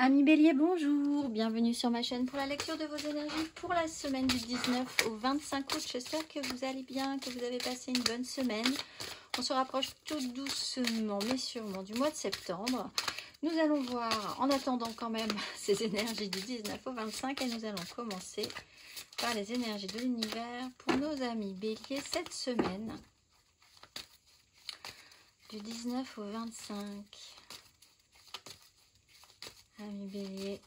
Amis Bélier, bonjour, bienvenue sur ma chaîne pour la lecture de vos énergies pour la semaine du 19 au 25 août. J'espère que vous allez bien, que vous avez passé une bonne semaine. On se rapproche tout doucement mais sûrement du mois de septembre. Nous allons voir, en attendant quand même ces énergies du 19 au 25, et nous allons commencer par les énergies de l'univers pour nos amis Bélier cette semaine du 19 au 25. Amis Bélier,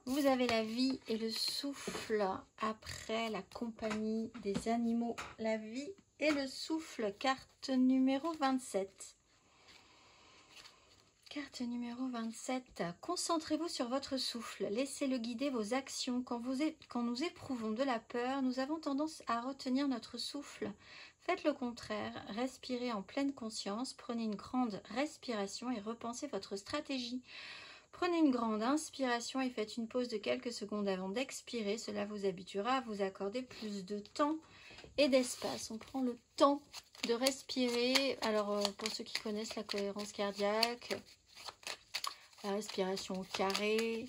vous avez la vie et le souffle après la compagnie des animaux. La vie et le souffle, carte numéro 27. Carte numéro 27. Concentrez-vous sur votre souffle. Laissez-le guider vos actions. Quand nous éprouvons de la peur, nous avons tendance à retenir notre souffle. Faites le contraire. Respirez en pleine conscience. Prenez une grande respiration et repensez votre stratégie. Prenez une grande inspiration et faites une pause de quelques secondes avant d'expirer. Cela vous habituera à vous accorder plus de temps et d'espace. On prend le temps de respirer. Alors, pour ceux qui connaissent la cohérence cardiaque, la respiration au carré,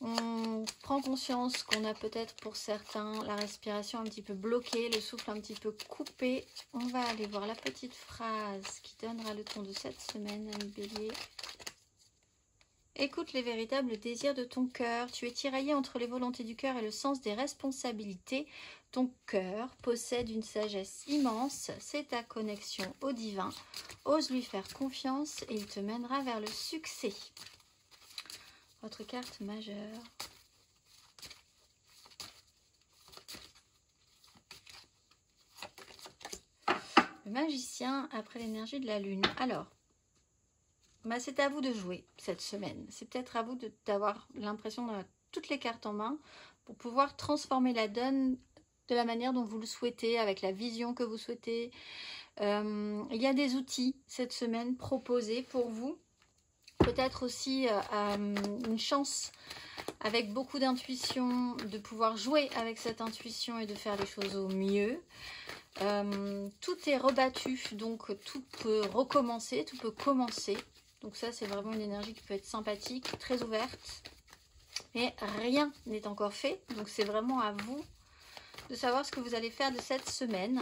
on prend conscience qu'on a peut-être pour certains la respiration un petit peu bloquée, le souffle un petit peu coupé. On va aller voir la petite phrase qui donnera le ton de cette semaine, ami Bélier. Écoute les véritables désirs de ton cœur. Tu es tiraillé entre les volontés du cœur et le sens des responsabilités. Ton cœur possède une sagesse immense. C'est ta connexion au divin. Ose lui faire confiance et il te mènera vers le succès. Votre carte majeure. Le magicien après l'énergie de la lune. Alors, c'est à vous de jouer cette semaine. C'est peut-être à vous d'avoir l'impression d'avoir toutes les cartes en main pour pouvoir transformer la donne de la manière dont vous le souhaitez, avec la vision que vous souhaitez. Il y a des outils cette semaine proposés pour vous. Peut-être aussi une chance avec beaucoup d'intuition de pouvoir jouer avec cette intuition et de faire les choses au mieux. Tout est rebattu, donc tout peut recommencer, tout peut commencer. Donc ça, c'est vraiment une énergie qui peut être sympathique, très ouverte. Mais rien n'est encore fait. Donc c'est vraiment à vous de savoir ce que vous allez faire de cette semaine.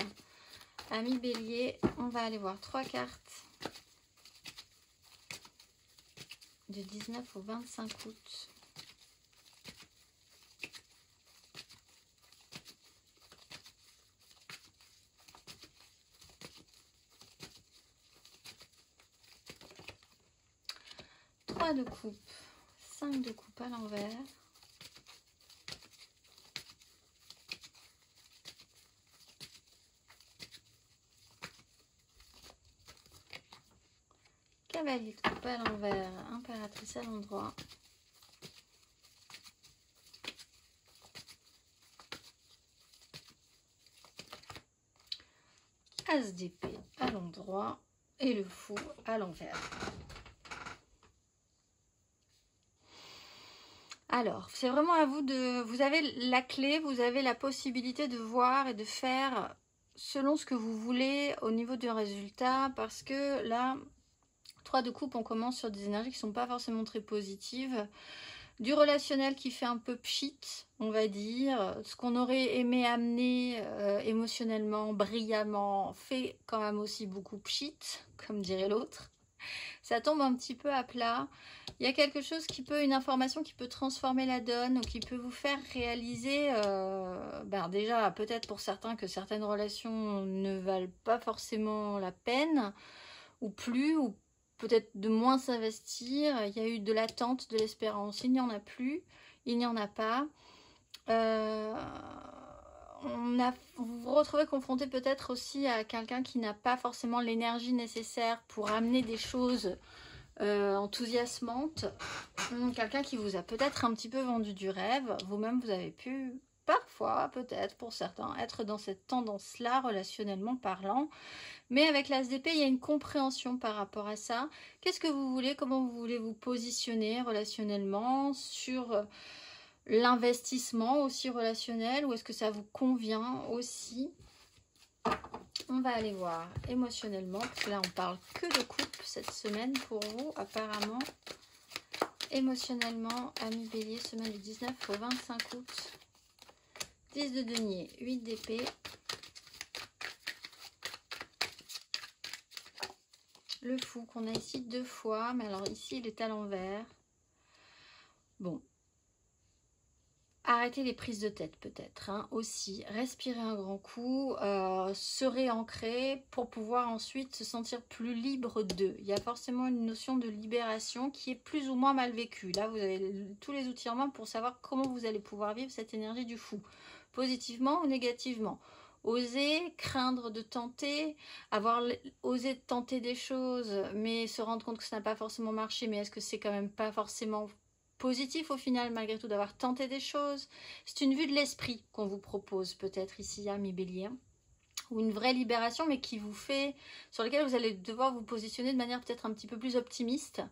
Amis Bélier, on va aller voir 3 cartes du 19 au 25 août. De coupe, 5 de coupe à l'envers, cavalier de coupe à l'envers, impératrice à l'endroit, as d'épée à l'endroit et le fou à l'envers. Alors, c'est vraiment à vous de... Vous avez la clé, vous avez la possibilité de voir et de faire selon ce que vous voulez au niveau du résultat. Parce que là, 3 de coupe, on commence sur des énergies qui ne sont pas forcément très positives. Du relationnel qui fait un peu pchit, on va dire. Ce qu'on aurait aimé amener émotionnellement, brillamment, fait quand même aussi beaucoup pchit, comme dirait l'autre. Ça tombe un petit peu à plat. Il y a quelque chose qui peut, une information qui peut transformer la donne ou qui peut vous faire réaliser, déjà peut-être pour certains que certaines relations ne valent pas forcément la peine ou plus, ou peut-être de moins s'investir. Il y a eu de l'attente, de l'espérance. Il n'y en a plus, il n'y en a pas. Vous vous retrouvez confronté peut-être aussi à quelqu'un qui n'a pas forcément l'énergie nécessaire pour amener des choses enthousiasmantes. Quelqu'un qui vous a peut-être un petit peu vendu du rêve. Vous-même, vous avez pu parfois, peut-être pour certains, être dans cette tendance-là, relationnellement parlant. Mais avec l'As d'épée, il y a une compréhension par rapport à ça. Qu'est-ce que vous voulez? Comment vous voulez vous positionner relationnellement sur l'investissement aussi relationnel, ou est-ce que ça vous convient aussi? On va aller voir émotionnellement, parce que là on parle que de couple cette semaine pour vous apparemment. Émotionnellement, amis bélier, semaine du 19 au 25 août. 10 de denier, 8 d'épée. Le fou qu'on a ici 2 fois, mais alors ici il est à l'envers. Bon. Arrêtez les prises de tête peut-être, hein, aussi. Respirez un grand coup, se réancrer pour pouvoir ensuite se sentir plus libre d'eux. Il y a forcément une notion de libération qui est plus ou moins mal vécue. Là, vous avez tous les outils en main pour savoir comment vous allez pouvoir vivre cette énergie du fou. Positivement ou négativement. Oser, craindre de tenter, osé de tenter des choses, mais se rendre compte que ça n'a pas forcément marché, mais est-ce que c'est quand même pas forcément positif au final malgré tout d'avoir tenté des choses. C'est une vue de l'esprit qu'on vous propose peut-être ici, amis bélier, ou une vraie libération mais qui vous fait, sur laquelle vous allez devoir vous positionner de manière peut-être un petit peu plus optimiste.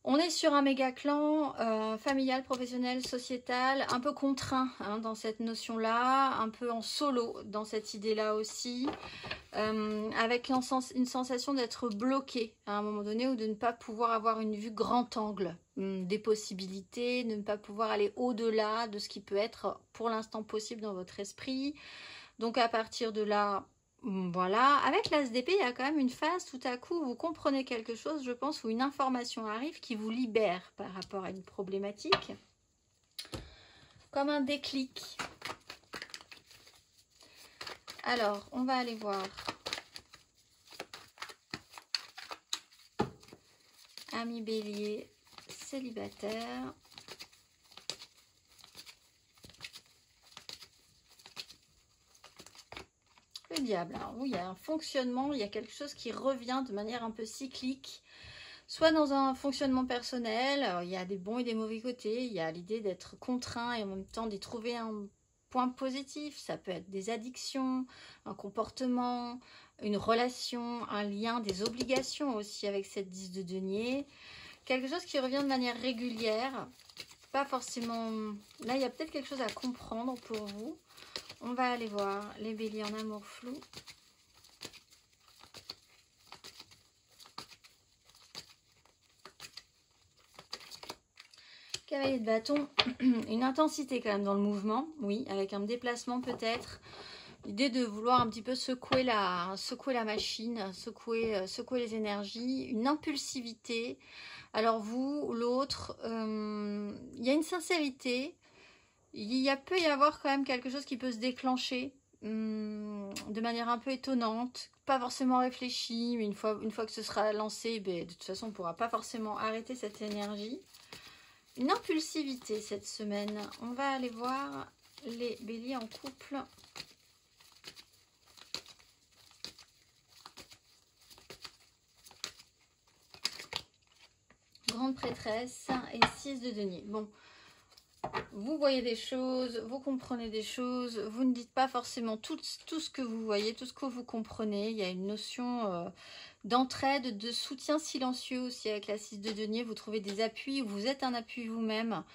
On est sur un méga clan familial, professionnel, sociétal, un peu contraint hein, dans cette notion-là, un peu en solo dans cette idée-là aussi, avec une sensation d'être bloqué à un moment donné ou de ne pas pouvoir avoir une vue grand angle des possibilités, de ne pas pouvoir aller au-delà de ce qui peut être pour l'instant possible dans votre esprit. Donc à partir de là, voilà, avec l'as d'épée, il y a quand même une phase tout à coup où vous comprenez quelque chose, je pense, où une information arrive qui vous libère par rapport à une problématique. Comme un déclic. Alors, on va aller voir. Ami bélier, célibataire. Le diable, alors oui, il y a un fonctionnement, il y a quelque chose qui revient de manière un peu cyclique, soit dans un fonctionnement personnel, alors il y a des bons et des mauvais côtés, il y a l'idée d'être contraint et en même temps d'y trouver un point positif, ça peut être des addictions, un comportement, une relation, un lien, des obligations aussi avec cette 10 de denier, quelque chose qui revient de manière régulière, pas forcément, là il y a peut-être quelque chose à comprendre pour vous. On va aller voir les béliers en amour flou. Cavalier de bâton, une intensité quand même dans le mouvement, oui, avec un déplacement peut-être. L'idée de vouloir un petit peu secouer la machine, secouer les énergies, une impulsivité. Alors vous, l'autre, il y a une sincérité. Peut y avoir quand même quelque chose qui peut se déclencher de manière un peu étonnante, pas forcément réfléchie, mais une fois que ce sera lancé, de toute façon on ne pourra pas forcément arrêter cette énergie. Une impulsivité cette semaine. On va aller voir les béliers en couple. Grande prêtresse et 6 de denier. Bon. Vous voyez des choses, vous comprenez des choses, vous ne dites pas forcément tout ce que vous voyez, tout ce que vous comprenez. Il y a une notion d'entraide, de soutien silencieux aussi avec la 6 de denier. Vous trouvez des appuis, vous êtes un appui vous-même,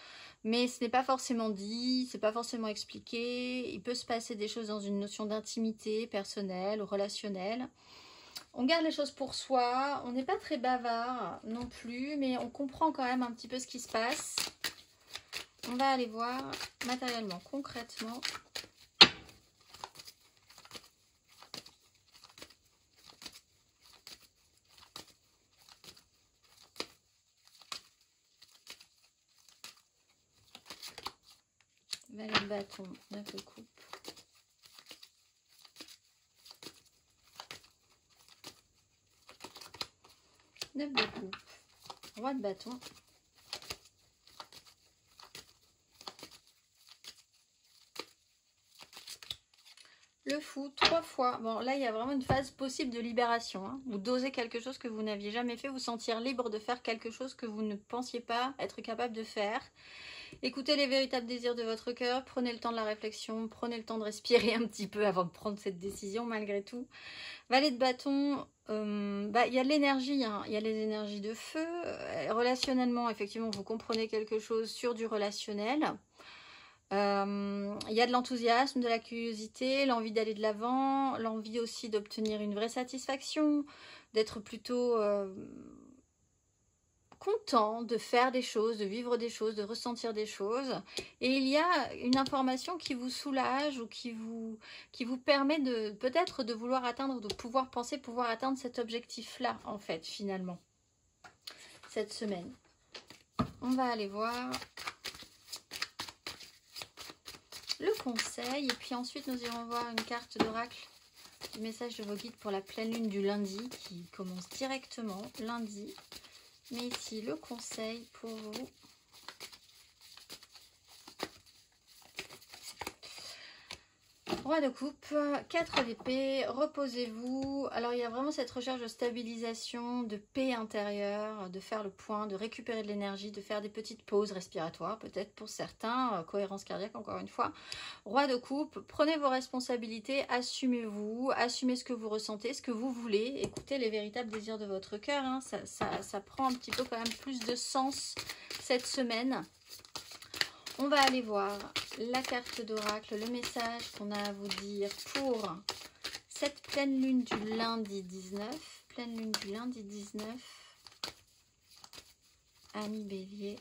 mais ce n'est pas forcément dit, c'est pas forcément expliqué. Il peut se passer des choses dans une notion d'intimité personnelle ou relationnelle. On garde les choses pour soi, on n'est pas très bavard non plus, mais on comprend quand même un petit peu ce qui se passe. On va aller voir matériellement, concrètement. Valet de bâton, 9 de coupe. Neuf de coupe. Roi de bâton. Le fou, 3 fois. Bon, là, il y a vraiment une phase possible de libération. Hein. Vous dosez quelque chose que vous n'aviez jamais fait, vous sentir libre de faire quelque chose que vous ne pensiez pas être capable de faire. Écoutez les véritables désirs de votre cœur, prenez le temps de la réflexion, prenez le temps de respirer un petit peu avant de prendre cette décision malgré tout. Valet de bâton, y a de l'énergie, hein. Il y a les énergies de feu. Relationnellement, effectivement, vous comprenez quelque chose sur du relationnel. Il y a de l'enthousiasme, de la curiosité, l'envie d'aller de l'avant, l'envie aussi d'obtenir une vraie satisfaction, d'être plutôt content de faire des choses, de vivre des choses, de ressentir des choses. Et il y a une information qui vous soulage ou qui vous permet de peut-être de vouloir atteindre, de pouvoir penser pouvoir atteindre cet objectif-là, en fait, finalement, cette semaine. On va aller voir le conseil et puis ensuite nous irons voir une carte d'oracle du message de vos guides pour la pleine lune du lundi qui commence directement lundi. Mais ici, le conseil pour vous. Roi de coupe, 4 d'épée, reposez-vous. Alors, il y a vraiment cette recherche de stabilisation, de paix intérieure, de faire le point, de récupérer de l'énergie, de faire des petites pauses respiratoires, peut-être pour certains, cohérence cardiaque encore une fois. Roi de coupe, prenez vos responsabilités, assumez-vous, assumez ce que vous ressentez, ce que vous voulez. Écoutez les véritables désirs de votre cœur, hein. Ça prend un petit peu quand même plus de sens cette semaine. On va aller voir la carte d'oracle, le message qu'on a à vous dire pour cette pleine lune du lundi 19. Pleine lune du lundi 19. Amis Bélier.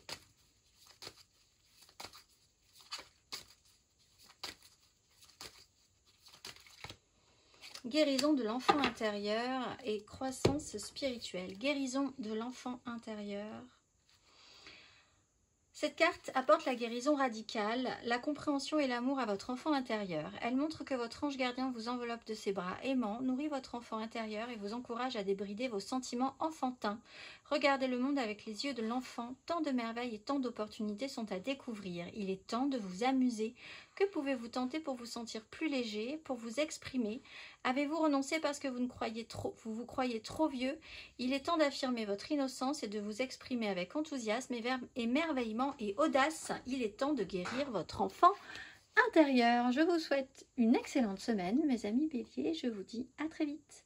Guérison de l'enfant intérieur et croissance spirituelle. Guérison de l'enfant intérieur. Cette carte apporte la guérison radicale, la compréhension et l'amour à votre enfant intérieur. Elle montre que votre ange gardien vous enveloppe de ses bras aimants, nourrit votre enfant intérieur et vous encourage à débrider vos sentiments enfantins. Regardez le monde avec les yeux de l'enfant. Tant de merveilles et tant d'opportunités sont à découvrir. Il est temps de vous amuser. Que pouvez-vous tenter pour vous sentir plus léger, pour vous exprimer? Avez-vous renoncé parce que vous vous croyez trop vieux? Il est temps d'affirmer votre innocence et de vous exprimer avec enthousiasme, émerveillement et audace. Il est temps de guérir votre enfant intérieur. Je vous souhaite une excellente semaine, mes amis Bélier. Je vous dis à très vite.